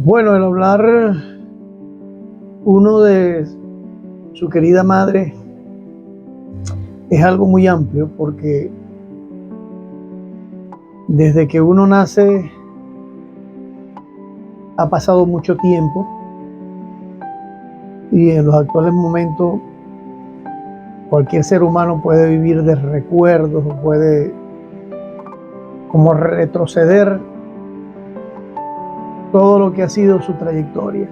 Bueno, el hablar uno de su querida madre es algo muy amplio porque desde que uno nace ha pasado mucho tiempo y en los actuales momentos cualquier ser humano puede vivir de recuerdos o puede como retroceder todo lo que ha sido su trayectoria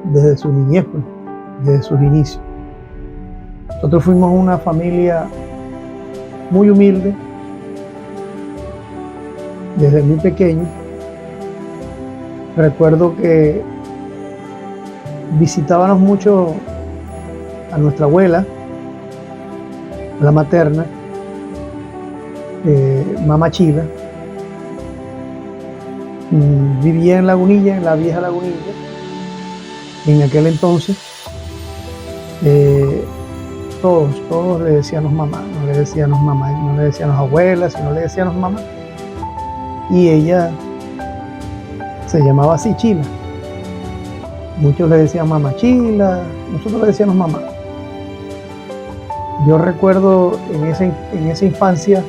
desde su niñez, pues, desde sus inicios. Nosotros fuimos una familia muy humilde desde muy pequeño. Recuerdo que visitábamos mucho a nuestra abuela, la materna, Mamá Chila. Vivía en Lagunilla, en la vieja Lagunilla. En aquel entonces, todos le decíamos mamá, no le decíamos mamá, no le decíamos abuela, sino le decíamos mamá. Y ella se llamaba así, Chila. Muchos le decían mamá Chila, nosotros le decíamos mamá. Yo recuerdo en esa infancia,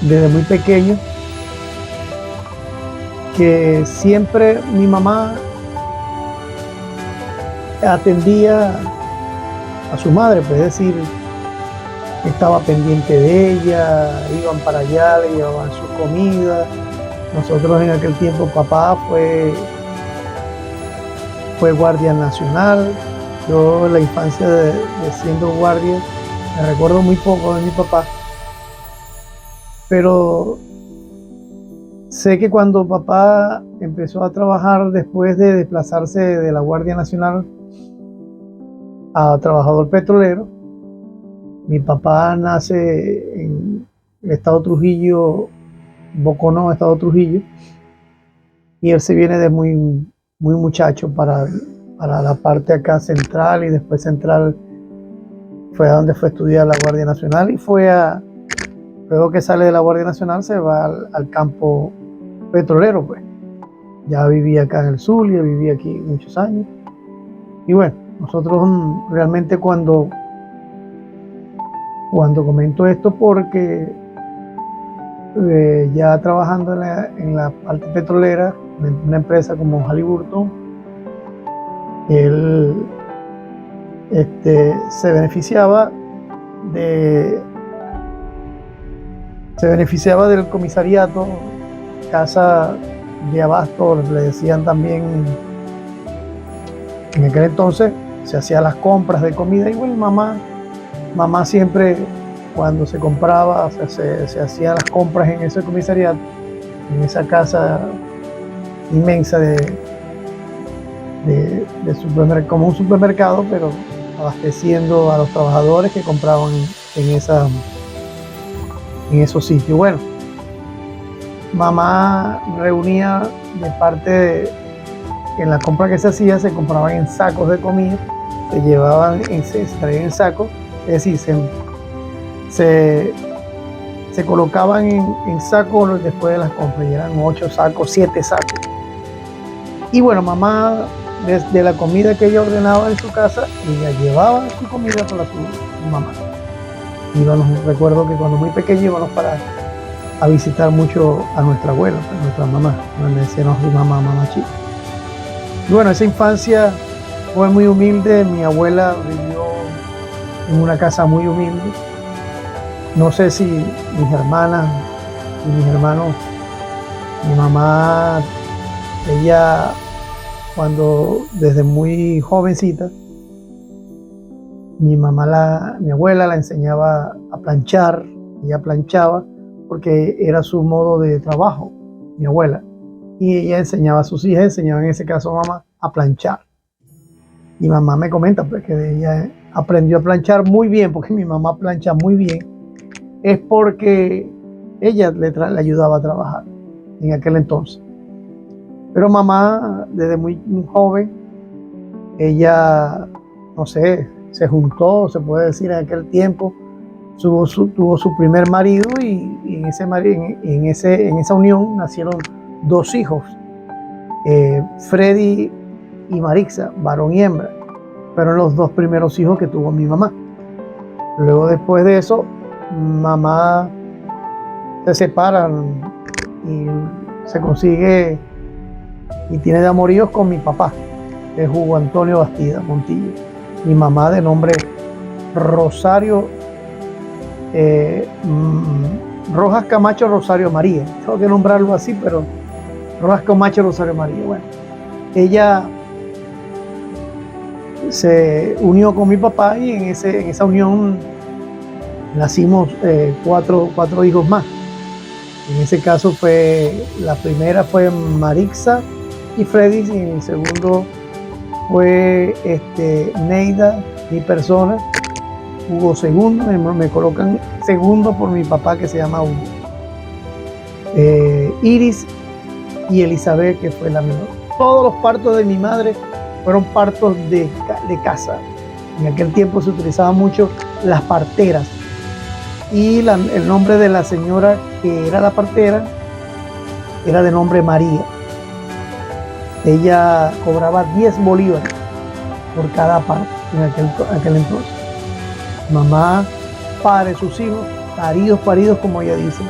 desde muy pequeño, que siempre mi mamá atendía a su madre, pues es decir, estaba pendiente de ella, iban para allá, le llevaban su comida. Nosotros en aquel tiempo, papá fue guardia nacional. Yo en la infancia de siendo guardia, me recuerdo muy poco de mi papá, pero sé que cuando papá empezó a trabajar después de desplazarse de la Guardia Nacional a trabajador petrolero, mi papá nace en el estado Trujillo, Boconó, estado Trujillo, y él se viene de muy muchacho para la parte acá central, y después central fue a donde fue a estudiar la Guardia Nacional y luego que sale de la Guardia Nacional se va al campo petrolero, pues. Ya vivía acá en el Zulia, vivía aquí muchos años. Y bueno, nosotros realmente cuando comento esto porque ya trabajando en la parte petrolera, en una empresa como Halliburton, él se beneficiaba del comisariato, casa de abasto, le decían también. En aquel entonces se hacían las compras de comida y bueno, mamá siempre cuando se compraba, se hacían las compras en ese comisariato, en esa casa inmensa de supermercado, como un supermercado, pero abasteciendo a los trabajadores que compraban en esos sitios. Bueno, mamá reunía de parte en la compra que se hacía, se compraban en sacos de comida, se traían en sacos, es decir, se colocaban en sacos después de las compras, y eran 8 sacos, 7 sacos. Y bueno, mamá, desde la comida que ella ordenaba en su casa, ella llevaba su comida para su mamá. Recuerdo que cuando muy pequeño íbamos a visitar mucho a nuestra abuela, a nuestra mamá, donde decíamos mamá chica. Y bueno, esa infancia fue muy humilde. Mi abuela vivió en una casa muy humilde. No sé si mis hermanas y mis hermanos, mi mamá, ella cuando desde muy jovencita, mi abuela la enseñaba a planchar. Ella planchaba porque era su modo de trabajo, mi abuela. Y ella enseñaba a sus hijas, enseñaba en ese caso a mamá a planchar. Y mamá me comenta pues, que ella aprendió a planchar muy bien, porque mi mamá plancha muy bien, es porque ella le ayudaba a trabajar en aquel entonces. Pero mamá, desde muy joven, ella, no sé, se juntó, se puede decir, en aquel tiempo, tuvo su primer marido y en esa unión nacieron 2 hijos, Freddy y Marixa, varón y hembra. Fueron los 2 primeros hijos que tuvo mi mamá. Luego, después de eso, mamá se separan y se consigue y tiene de amoríos con mi papá, que es Hugo Antonio Bastida Montillo. Mi mamá, de nombre Rosario Rojas Camacho Rosario María. Tengo que nombrarlo así, pero Rojas Camacho Rosario María. Bueno, ella se unió con mi papá y en esa unión nacimos 4 hijos más. En ese caso la primera fue Marixa y Freddy, y el segundo fue Neida, mi persona, Hugo segundo, me colocan segundo por mi papá, que se llama Hugo. Iris y Elizabeth, que fue la menor. Todos los partos de mi madre fueron partos de casa. En aquel tiempo se utilizaban mucho las parteras. Y el nombre de la señora que era la partera era de nombre María. Ella cobraba 10 bolívares por cada parto en aquel entonces. Mamá pare sus hijos, paridos como ella dice.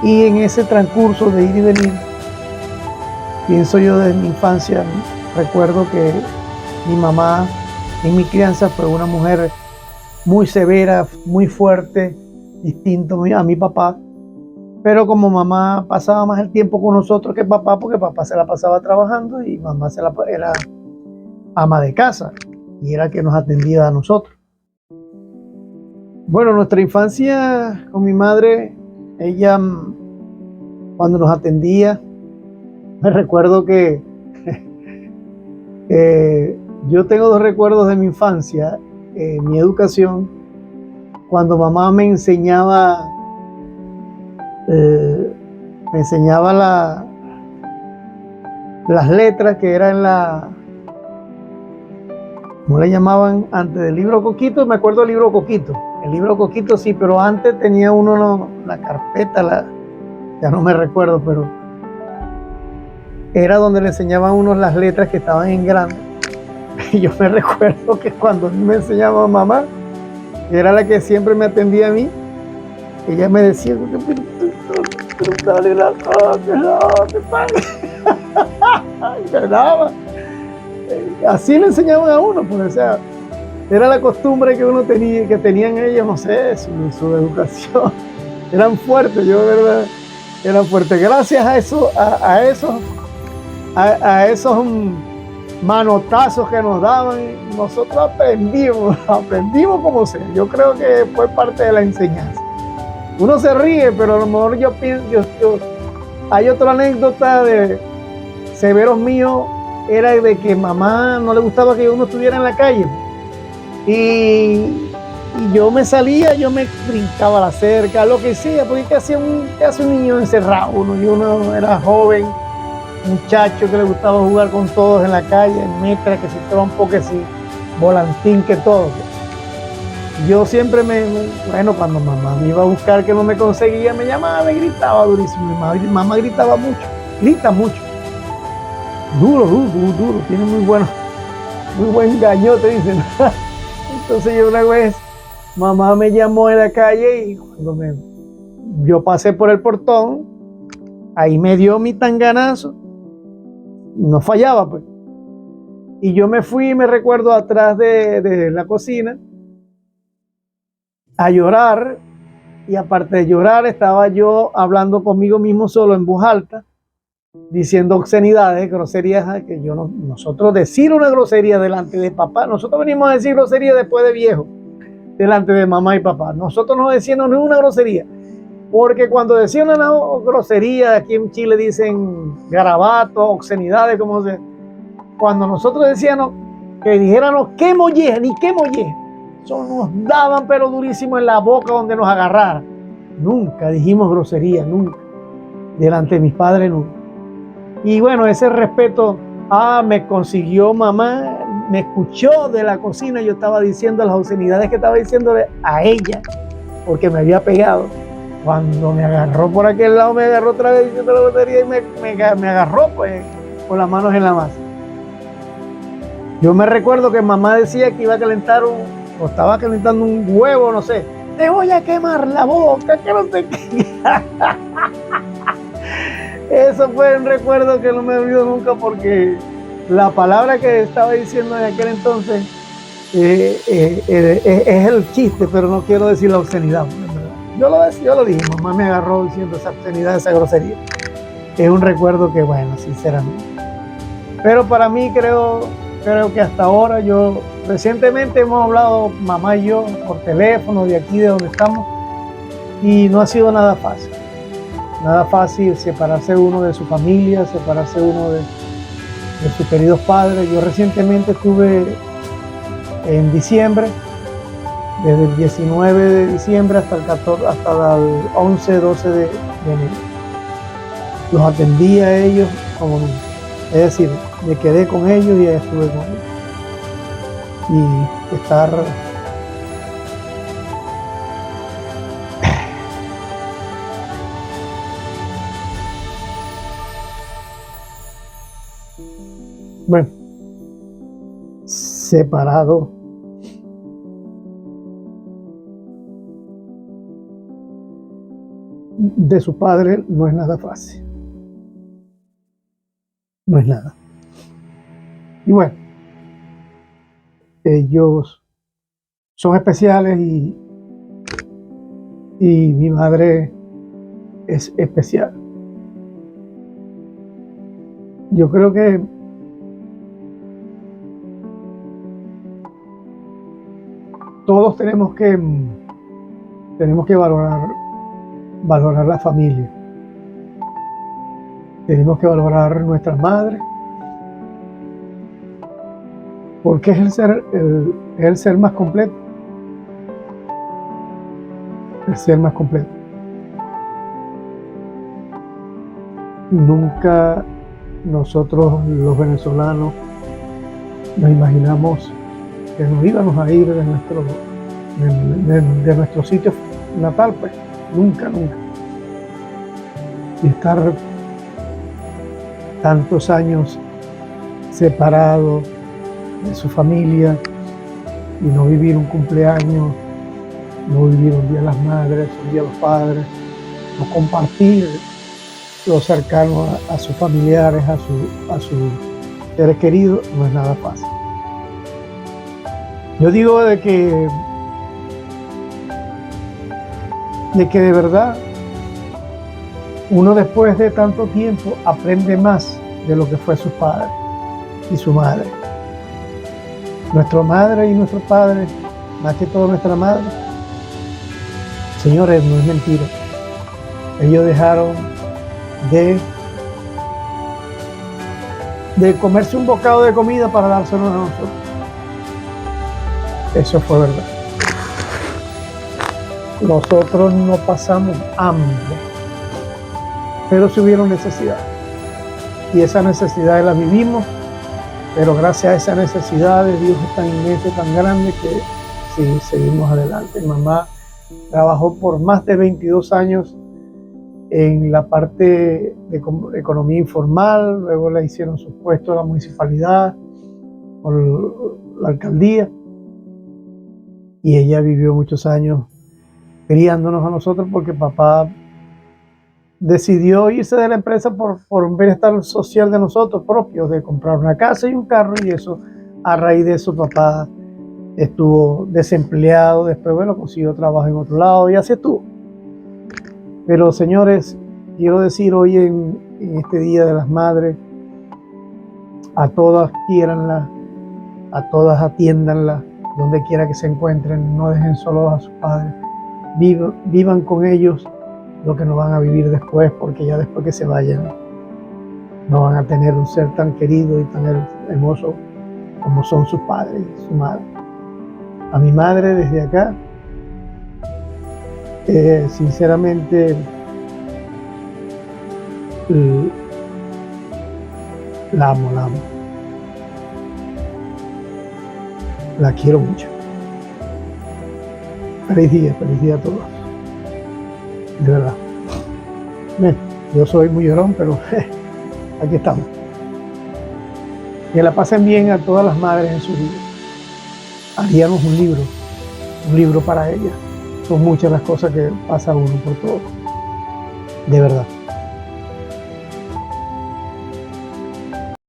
Y en ese transcurso de ir y venir, pienso yo desde mi infancia, recuerdo que mi mamá en mi crianza fue una mujer muy severa, muy fuerte, distinto a mi papá. Pero como mamá pasaba más el tiempo con nosotros que papá, porque papá se la pasaba trabajando y mamá era ama de casa y era que nos atendía a nosotros. Bueno, nuestra infancia con mi madre, ella cuando nos atendía, me recuerdo que yo tengo 2 recuerdos de mi infancia, mi educación, cuando mamá me enseñaba las letras que eran ¿cómo le llamaban antes del libro Coquito? Me acuerdo del libro Coquito. El libro Coquito sí, pero antes tenía uno la carpeta, ya no me recuerdo, pero era donde le enseñaban a uno las letras que estaban en grande. Y yo me recuerdo que cuando me enseñaba mamá, que era la que siempre me atendía a mí, ella me decía, dale la así le enseñaban a uno, pues, o sea, era la costumbre que uno tenía, que tenían ellos, no sé, su educación. Eran fuertes, yo de verdad, eran fuertes. Gracias a esos manotazos que nos daban, nosotros aprendimos como sea. Yo creo que fue parte de la enseñanza. Uno se ríe, pero a lo mejor yo pienso, hay otra anécdota de severos míos, era de que mamá no le gustaba que uno estuviera en la calle. Y yo me salía, yo me brincaba a la cerca, lo que sea, porque ¿qué hace un niño encerrado? Uno era joven, muchacho que le gustaba jugar con todos en la calle, metra, que si trompo, que si volantín, que todo. Yo siempre bueno, cuando mamá me iba a buscar que no me conseguía, me llamaba, me gritaba durísimo. Mamá gritaba mucho, grita mucho. Duro, tiene muy buen gañote, dicen. Entonces yo una vez, mamá me llamó en la calle y cuando yo pasé por el portón, ahí me dio mi tanganazo, no fallaba pues. Y yo me fui, me recuerdo, atrás de la cocina a llorar, y aparte de llorar estaba yo hablando conmigo mismo solo en voz alta, diciendo obscenidades, groserías, que nosotros decir una grosería delante de papá, nosotros venimos a decir grosería después de viejo, delante de mamá y papá, nosotros no decíamos ni una grosería, porque cuando decían una grosería, aquí en Chile dicen garabatos, obscenidades, cuando nosotros decíamos que dijéramos qué molleja, ni qué molleja, eso nos daban pero durísimo en la boca donde nos agarrara. Nunca dijimos grosería, nunca, delante de mis padres, nunca. Y bueno, ese respeto, me consiguió mamá, me escuchó de la cocina, yo estaba diciendo las obscenidades que estaba diciéndole a ella, porque me había pegado. Cuando me agarró por aquel lado, me agarró otra vez diciendo la batería y me agarró pues con las manos en la masa. Yo me recuerdo que mamá decía que iba a calentar o estaba calentando un huevo, no sé. Te voy a quemar la boca, que no sé qué. Eso fue un recuerdo que no me olvido nunca porque la palabra que estaba diciendo en aquel entonces es el chiste, pero no quiero decir la obscenidad. Yo lo dije, mamá me agarró diciendo esa obscenidad, esa grosería. Es un recuerdo que, bueno, sinceramente. Pero para mí creo que hasta ahora recientemente hemos hablado, mamá y yo, por teléfono, de aquí, de donde estamos, y no ha sido nada fácil. Nada fácil separarse uno de su familia, separarse uno de sus queridos padres. Yo recientemente estuve en diciembre, desde el 19 de diciembre hasta el 11, 12 de enero. Los atendí a ellos como nunca. Es decir, me quedé con ellos y estuve con ellos. Y estar bueno, separado de su padre no es nada fácil. No es nada. Y bueno, ellos son especiales y mi madre es especial. Yo creo que todos tenemos que valorar la familia. Tenemos que valorar nuestra madre, porque es el ser más completo. El ser más completo. Nunca nosotros los venezolanos nos imaginamos que nos íbamos a ir de nuestro sitio natal, pues nunca. Y estar tantos años separado de su familia y no vivir un cumpleaños, no vivir un día de las madres, un día de los padres, no compartir lo cercano a sus familiares, a sus seres queridos, no es nada fácil. Yo digo de que de verdad uno después de tanto tiempo aprende más de lo que fue su padre y su madre. Nuestra madre y nuestro padre, más que todo nuestra madre, señores, no es mentira. Ellos dejaron de comerse un bocado de comida para dárselo a nosotros. Eso fue verdad. Nosotros no pasamos hambre, pero sí hubieron necesidad. Y esas necesidades las vivimos, pero gracias a esas necesidades Dios es tan inmenso, tan grande que sí, seguimos adelante. Mi mamá trabajó por más de 22 años en la parte de economía informal, luego le hicieron sus puestos a la municipalidad, por la alcaldía, y ella vivió muchos años criándonos a nosotros porque papá decidió irse de la empresa por un bienestar social de nosotros propios, de comprar una casa y un carro, y eso, a raíz de eso, papá estuvo desempleado, después, bueno, consiguió trabajo en otro lado y así estuvo. Pero señores, quiero decir hoy en este Día de las Madres, a todas quiéranlas, a todas atiéndanlas, donde quiera que se encuentren, no dejen solos a sus padres, vivan con ellos lo que no van a vivir después, porque ya después que se vayan no van a tener un ser tan querido y tan hermoso como son sus padres y su madre. A mi madre desde acá, sinceramente, la amo. La quiero mucho. Feliz día a todos. de verdad. Bien, yo soy muy llorón, pero aquí estamos. Que la pasen bien a todas las madres en su vida. Haríamos un libro para ellas. Son muchas las cosas que pasa uno por todo, de verdad.